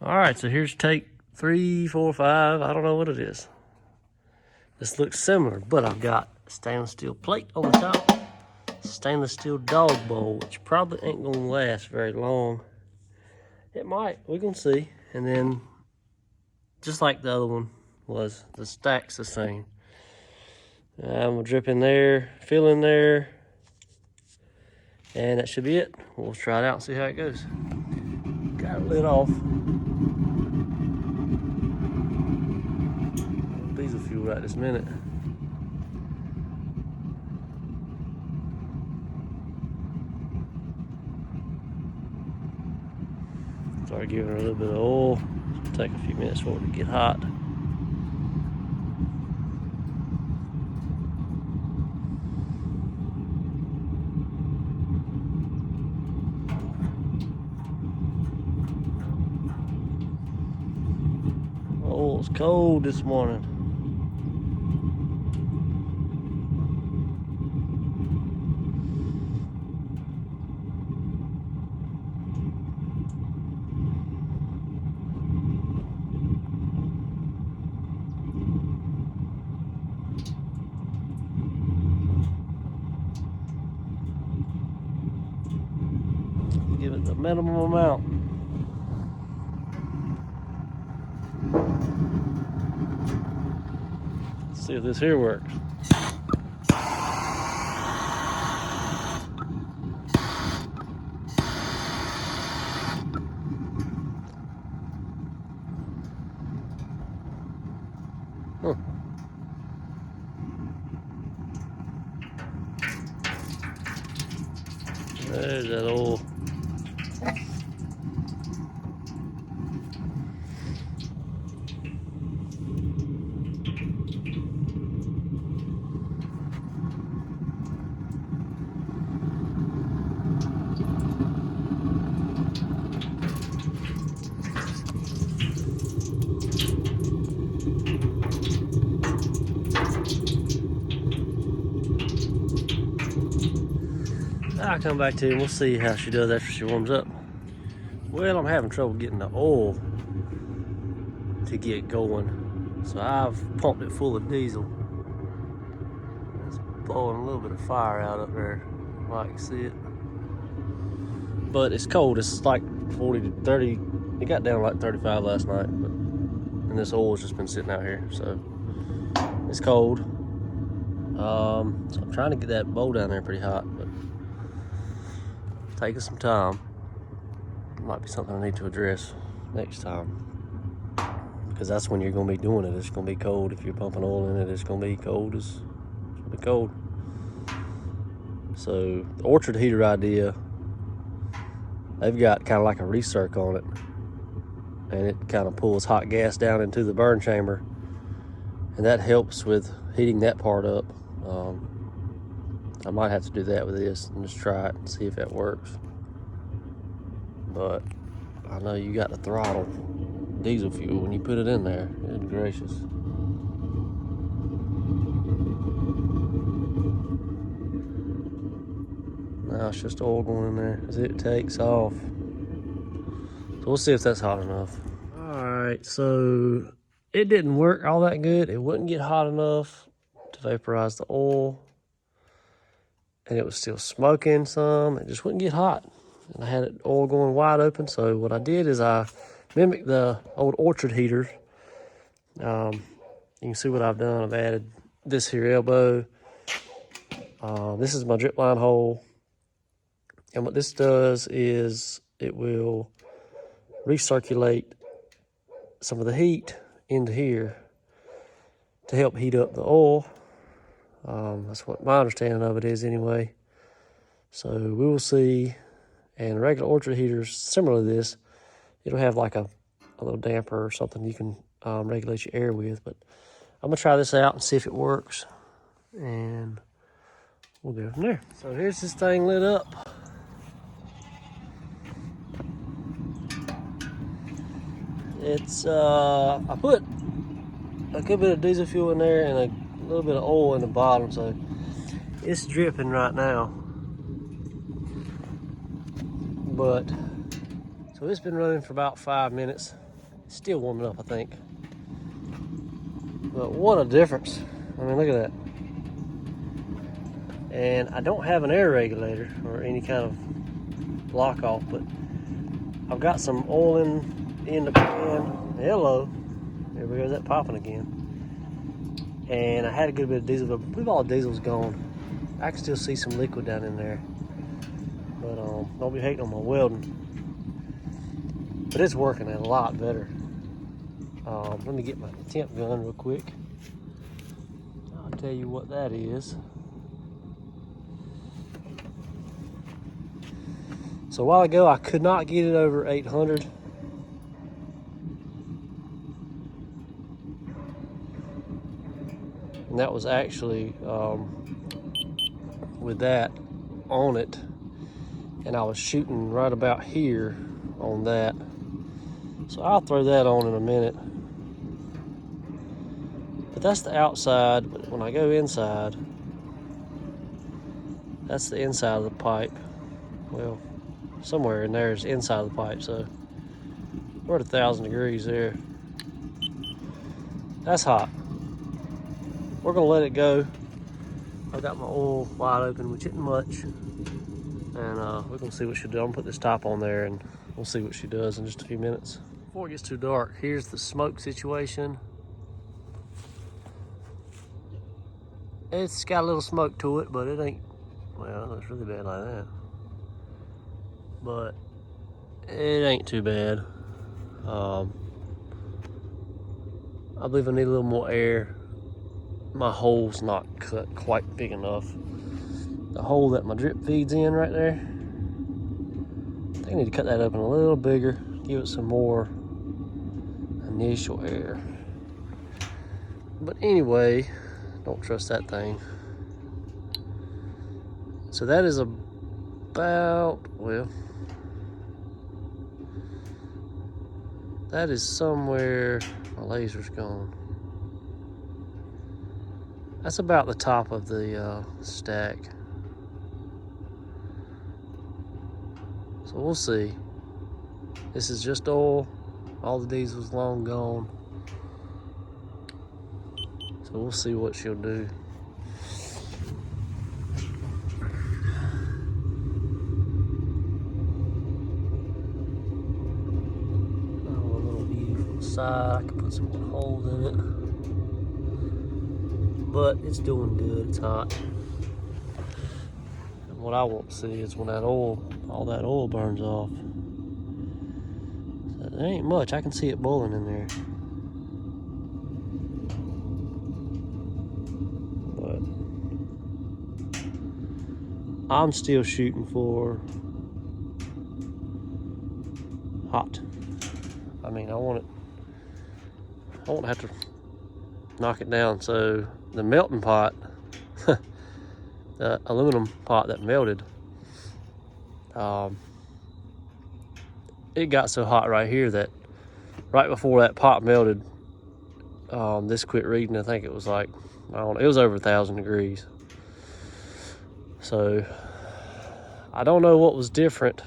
All right, so here's take 3, 4, 5. I don't know what it is. This looks similar, but I've got a stainless steel plate on the top, stainless steel dog bowl, which probably ain't gonna last very long. It might, we can see. And then, just like the other one was, the stack's the same. I'm gonna drip in there, fill in there, and that should be it. We'll try it out and see how it goes. Got it lit off. Diesel fuel right this minute. Start giving her a little bit of oil. It'll take a few minutes for it to get hot. Oh, it's cold this morning. Give it the minimum amount. Let's see if this here works. Huh. There's that oil. I'll come back to you and we'll see how she does after she warms up. Well, I'm having trouble getting the oil to get going, so I've pumped it full of diesel. It's blowing a little bit of fire out up there, I can see it. But it's cold, it's like 40 to 30. It got down to like 35 last night, and this oil's just been sitting out here, so it's cold. So I'm trying to get that bowl down there pretty hot, but taking some time. Might be something I need to address next time, because that's when you're going to be doing it. It's going to be cold. If you're pumping oil in it, it's going to be cold. It's going to be cold. So the orchard heater idea, they've got kind of like a recirc on it, and it kind of pulls hot gas down into the burn chamber, and that helps with heating that part up. I might have to do that with this and just try it and see if that works. But I know you got to throttle diesel fuel when you put it in there. Good gracious. Now it's just oil going in there as it takes off. So we'll see if that's hot enough. All right, so it didn't work all that good. It wouldn't get hot enough to vaporize the oil, and it was still smoking some. It just wouldn't get hot. And I had it oil going wide open. So what I did is I mimicked the old orchard heaters. You can see what I've done. I've added this here elbow. This is my drip line hole. And what this does is it will recirculate some of the heat into here to help heat up the oil. That's what my understanding of it is anyway. So we will see. And regular orchard heaters, similar to this, it'll have like a little damper or something you can regulate your air with. But I'm gonna try this out and see if it works, and we'll go from there. So here's this thing lit up. It's I put a good bit of diesel fuel in there and a little bit of oil in the bottom, so it's dripping right now. But so it's been running for about 5 minutes. Still warming up, I think. But what a difference. I mean, look at that. And I don't have an air regulator or any kind of block off, but I've got some oil in the pan. Hello. There we go, that popping again. And I had a good bit of diesel, but I believe all the diesel's gone. I can still see some liquid down in there. But don't be hating on my welding. But it's working a lot better. Let me get my temp gun real quick. I'll tell you what that is. So a while ago, I could not get it over 800. And that was actually with that on it. And I was shooting right about here on that. So I'll throw that on in a minute. But that's the outside, but when I go inside, that's the inside of the pipe. Well, somewhere in there is inside of the pipe, so we're at 1,000 degrees there. That's hot. We're gonna let it go. I got my oil wide open, which isn't much. And we're gonna see what she does. I'm gonna put this top on there and we'll see what she does in just a few minutes. Before it gets too dark, here's the smoke situation. It's got a little smoke to it, but it ain't, well, it's really bad like that. But it ain't too bad. I believe I need a little more air. My hole's not cut quite big enough. The hole that my drip feeds in right there, I think I need to cut that open a little bigger, give it some more initial air. But anyway, don't trust that thing. So that is about, well, that is somewhere, my laser's gone. That's about the top of the stack. So we'll see. This is just oil. All the diesel's long gone. So we'll see what she'll do. Oh, a little view from the side. I can put some more holes in it. But it's doing good, it's hot. And what I want to see is when that oil, all that oil burns off. So there ain't much, I can see it boiling in there. But I'm still shooting for hot. I mean, I want to have to knock it down. So the melting pot, the aluminum pot that melted, it got so hot right here that right before that pot melted, this quit reading. I think it was like, I don't know, it was over 1,000 degrees. So I don't know what was different.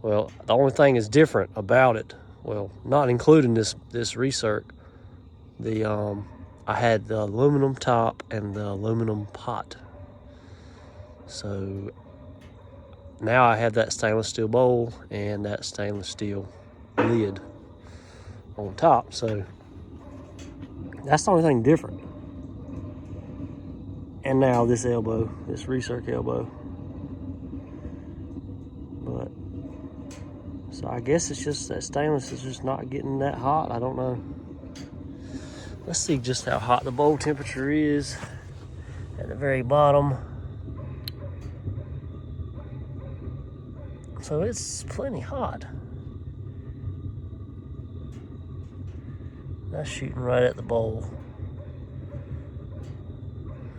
Well, the only thing is different about it, well, not including this recirc, I had the aluminum top and the aluminum pot. So now I have that stainless steel bowl and that stainless steel lid on top. So that's the only thing different. And now this elbow, this recirc elbow. But, so I guess it's just that stainless is just not getting that hot. I don't know. Let's see just how hot the bowl temperature is at the very bottom. So it's plenty hot. That's shooting right at the bowl.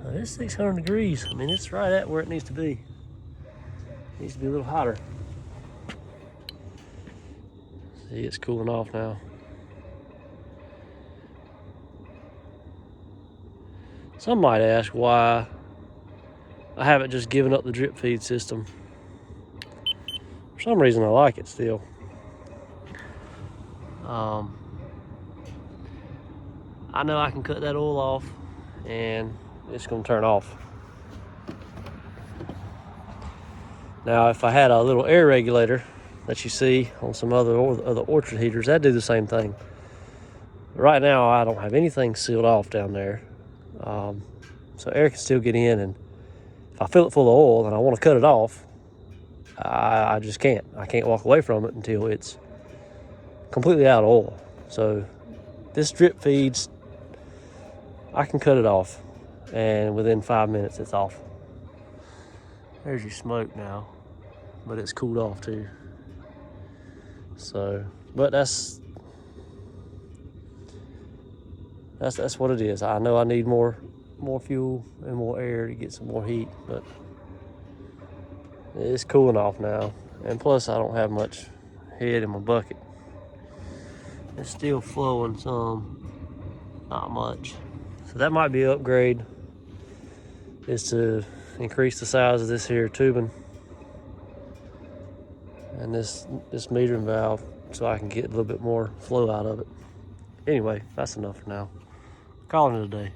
So it's 600 degrees. I mean, it's right at where it needs to be. It needs to be a little hotter. See, it's cooling off now. Some might ask why I haven't just given up the drip feed system. For some reason I like it still. I know I can cut that oil off and it's gonna turn off. Now, if I had a little air regulator that you see on some other orchard heaters, that'd do the same thing. Right now, I don't have anything sealed off down there. So air can still get in, and if I fill it full of oil and I want to cut it off, I just can't. I can't walk away from it until it's completely out of oil. So this drip feeds, I can cut it off, and within 5 minutes it's off. There's your smoke now, but it's cooled off too. So, but that's what it is. I know I need more fuel and more air to get some more heat, but it's cooling off now. And plus, I don't have much head in my bucket. It's still flowing some, not much. So that might be an upgrade, is to increase the size of this here tubing and this metering valve, so I can get a little bit more flow out of it. Anyway, that's enough for now. Calling it a day.